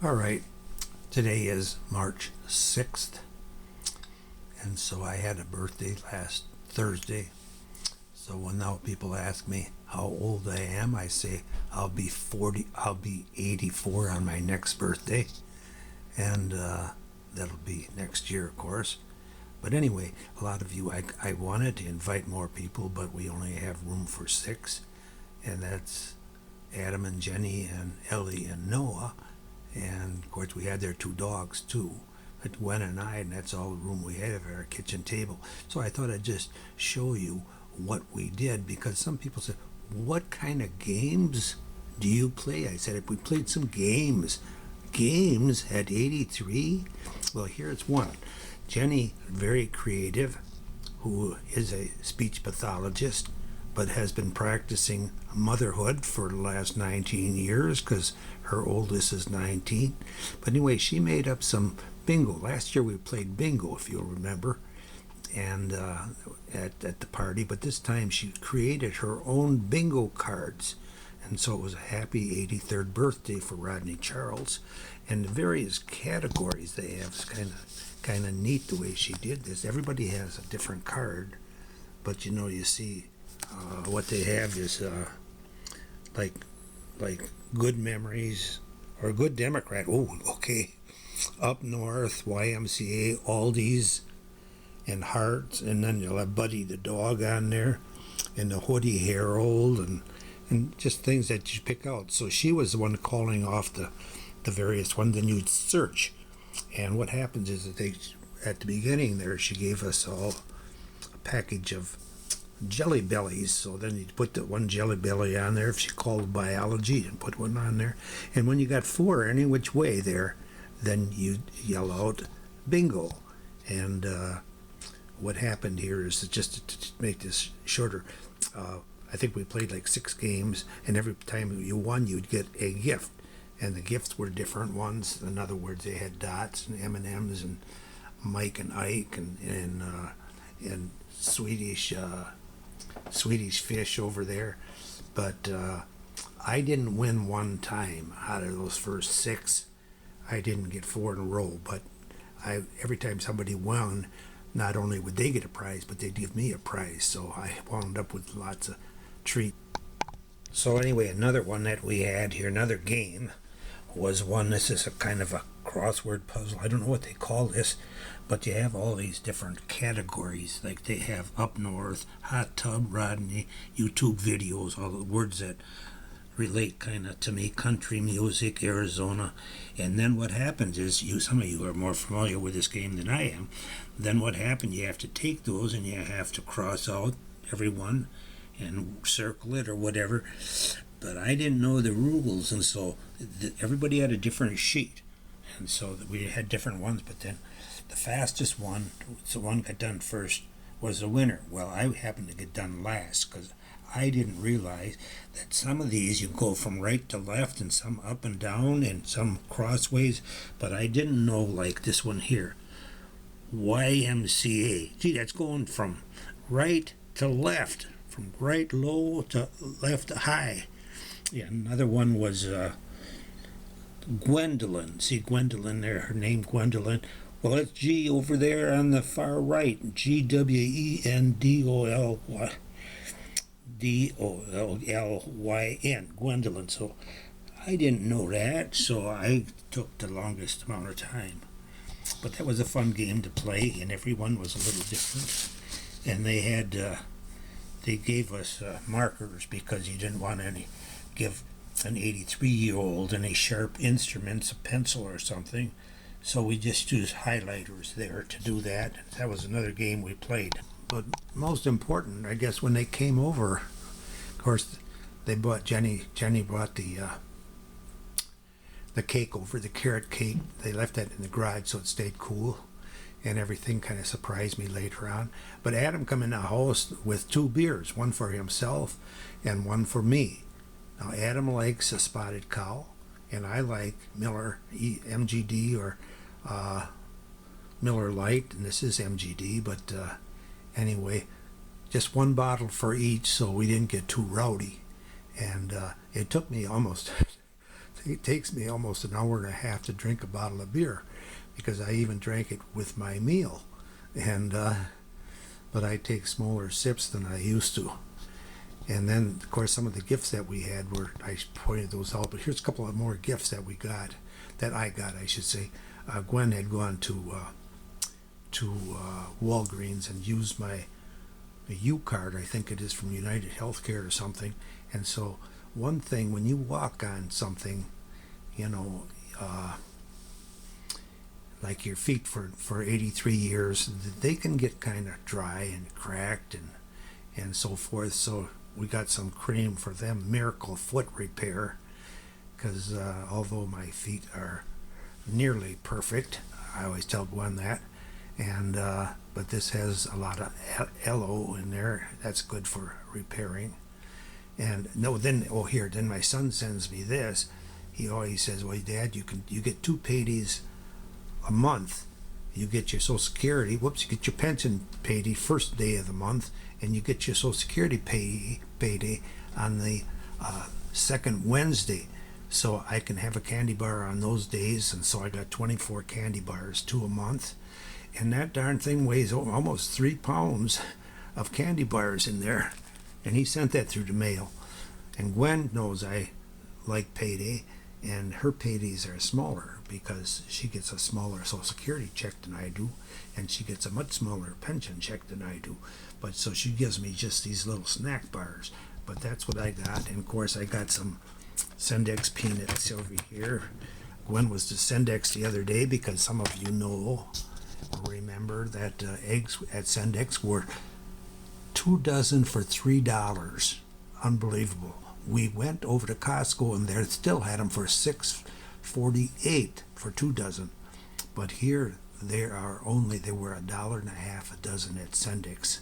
All right, today is March 6th, and so I had a birthday last Thursday. So when now people ask me how old I am, I say I'll be 84 on my next birthday, and that'll be next year, of course. But anyway, a lot of you, I wanted to invite more people, but we only have room for 6, and that's Adam and Jenny and Ellie and Noah. And of course we had their 2 dogs too, but Gwen and I, and that's all the room we have at our kitchen table. So I thought I'd just show you what we did, because some people said, what kind of games do you play? I said, if we played some games at 83, well, here's one. Jenny, very creative, who is a speech pathologist, but has been practicing motherhood for the last 19 years because her oldest is 19. But anyway, she made up some bingo. Last year we played bingo, if you'll remember, and at the party. But this time she created her own bingo cards. And so it was a happy 83rd birthday for Rodney Charles. And the various categories they have is kind of neat the way she did this. Everybody has a different card, but you see what they have is like good memories or good Democrat. Oh, okay. Up North, YMCA, Aldi's, and Hearts, and then you'll have Buddy the dog on there, and the Hoodie Herald, and just things that you pick out. So she was the one calling off the various ones, then you'd search. And what happens is that at the beginning there, she gave us all a package of Jelly Bellies. So then you'd put the one Jelly Belly on there. If she called biology, and put one on there. And when you got 4 any which way there, then you'd yell out bingo. And what happened here is, just to make this shorter, I think we played like 6 games, and every time you won, you'd get a gift. And the gifts were different ones. In other words, they had dots and M&Ms and Mike and Ike and Swedish fish over there. But I didn't win one time out of those first 6. I didn't get 4 in a row, but every time somebody won, not only would they get a prize, but they'd give me a prize. So I wound up with lots of treats. So anyway, another one that we had here, another game, was one. This is a kind of a crossword puzzle. I don't know what they call this, but you have all these different categories. Like they have Up North, Hot Tub, Rodney, YouTube videos, all the words that relate kind of to me, country music, Arizona. And then what happens is, some of you are more familiar with this game than I am. Then what happened, you have to take those and you have to cross out every one and circle it or whatever. But I didn't know the rules, and so everybody had a different sheet, and so we had different ones. But then the fastest one, the one got done first, was the winner. Well, I happened to get done last because I didn't realize that some of these you go from right to left, and some up and down, and some crossways. But I didn't know, like this one here, YMCA. Gee, that's going from right to left, from right low to left high. Yeah, another one was Gwendolyn. See Gwendolyn there, her name Gwendolyn. Well, it's G over there on the far right. Gwendolyn, Gwendolyn. So I didn't know that, so I took the longest amount of time. But that was a fun game to play, and everyone was a little different. And they gave us markers because you didn't want any give an 83-year-old any sharp instruments, a pencil or something. So we just used highlighters there to do that. That was another game we played. But most important, I guess, when they came over, of course, they bought Jenny brought the cake over, the carrot cake. They left that in the garage so it stayed cool, and everything kind of surprised me later on. But Adam come in the house with 2 beers, one for himself and one for me. Now Adam likes a Spotted Cow, and I like Miller MGD or Miller Lite, and this is MGD. But anyway, just 1 bottle for each, so we didn't get too rowdy. And it took me almost it takes me almost an hour and a half to drink a bottle of beer, because I even drank it with my meal, and but I take smaller sips than I used to. And then, of course, some of the gifts that we had were, I pointed those out, but here's a couple of more gifts that we got, that I got, I should say. Gwen had gone to Walgreens and used my U card, I think it is, from United Healthcare or something. And so one thing, when you walk on something, you know, like your feet for 83 years, they can get kind of dry and cracked and so forth. So we got some cream for them, Miracle Foot Repair, because although my feet are nearly perfect, I always tell Gwen that, and but this has a lot of aloe in there. That's good for repairing. And no, then then my son sends me this. He always says, "Well, Dad, you get 2 paydays a month. You get your Social Security, you get your pension payday first day of the month, and you get your Social Security payday on the second Wednesday. So I can have a candy bar on those days." And so I got 24 candy bars, 2 a month. And that darn thing weighs almost 3 pounds of candy bars in there. And he sent that through the mail. And Gwen knows I like payday, and her paydays are smaller because she gets a smaller Social Security check than I do, and she gets a much smaller pension check than I do. But so she gives me just these little snack bars. But that's what I got. And of course I got some Sendex peanuts over here. Gwen was to Sendex the other day because some of you know or remember that eggs at Sendex were 2 dozen for $3. Unbelievable. We went over to Costco and they still had them for $6.48 for 2 dozen. But here they were $1.50 a dozen at Sendex.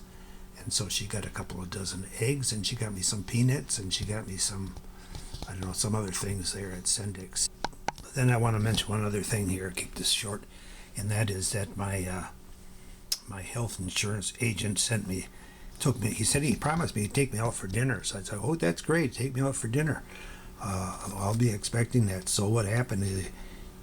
And so she got a couple of dozen eggs, and she got me some peanuts, and she got me some, I don't know, some other things there at Sendex. But then I want to mention one other thing here, keep this short, and that is that my health insurance agent he said he promised me he'd take me out for dinner. So I said, "Oh, that's great, take me out for dinner. I'll be expecting that." So what happened is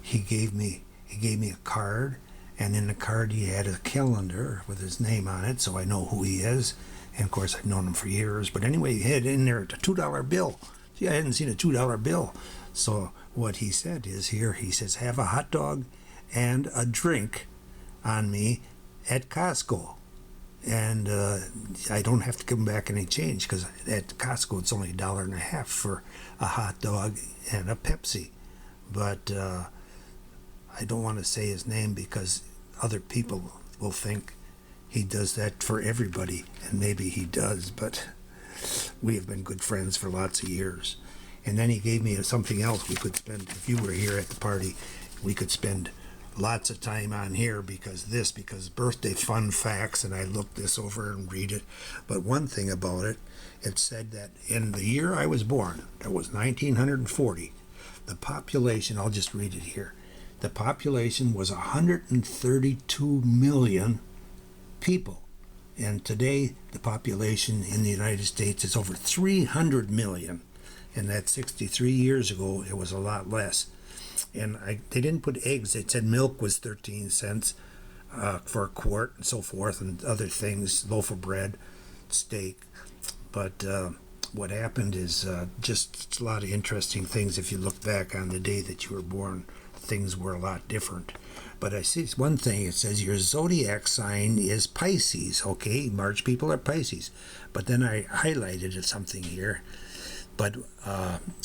he gave me a card, and in the card he had a calendar with his name on it, so I know who he is. And of course I've known him for years. But anyway, he had in there a $2 bill. See, I hadn't seen a $2 bill. So what he said is he says, "Have a hot dog and a drink on me at Costco." And I don't have to come back any change, because at Costco it's only $1.50 for a hot dog and a Pepsi. But I don't want to say his name because other people will think he does that for everybody, and maybe he does, but we have been good friends for lots of years. And then he gave me something else we could spend. If you were here at the party, we could spend lots of time on here because birthday fun facts, and I looked this over and read it. But one thing about it, it said that in the year I was born, that was 1940, the population, I'll just read it here, the population was 132 million people. And today the population in the United States is over 300 million. And that's 63 years ago, it was a lot less. And they didn't put eggs. They said milk was 13 cents for a quart and so forth, and other things, loaf of bread, steak. But what happened is just a lot of interesting things. If you look back on the day that you were born, things were a lot different. But I see one thing, it says your zodiac sign is Pisces. Okay, March people are Pisces. But then I highlighted something here. But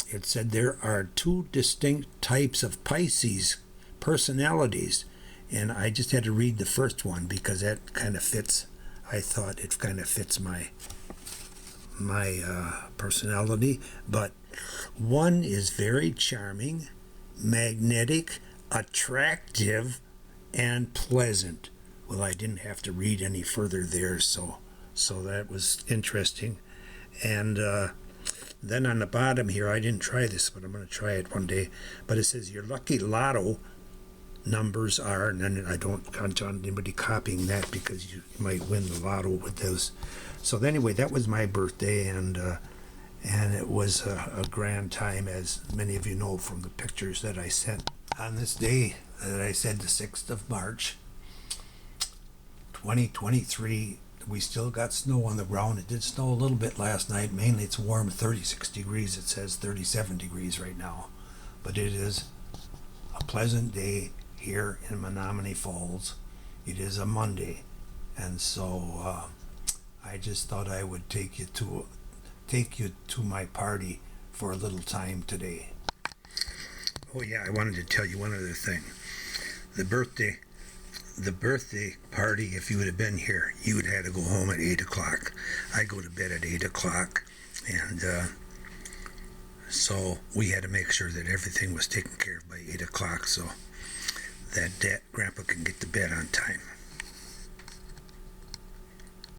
it said there are 2 distinct types of Pisces personalities. And I just had to read the first one because that kind of fits. I thought it kind of fits my personality. But one is very charming, magnetic, attractive, and pleasant. Well, I didn't have to read any further there, so that was interesting. And then on the bottom here, I didn't try this, but I'm going to try it one day. But it says your lucky lotto numbers are, and then I don't count on anybody copying that because you might win the lotto with those. So anyway, that was my birthday, and and it was a grand time, as many of you know from the pictures that I sent. On this day that I said, the 6th of March, 2023, we still got snow on the ground. It did snow a little bit last night. Mainly it's warm, 36 degrees. It says 37 degrees right now. But it is a pleasant day here in Menominee Falls. It is a Monday. And so I just thought I would take you to my party for a little time today. Oh yeah, I wanted to tell you one other thing. The birthday party, if you would have been here, you would have had to go home at 8 o'clock. I go to bed at 8 o'clock, and so we had to make sure that everything was taken care of by 8 o'clock so that Grandpa can get to bed on time.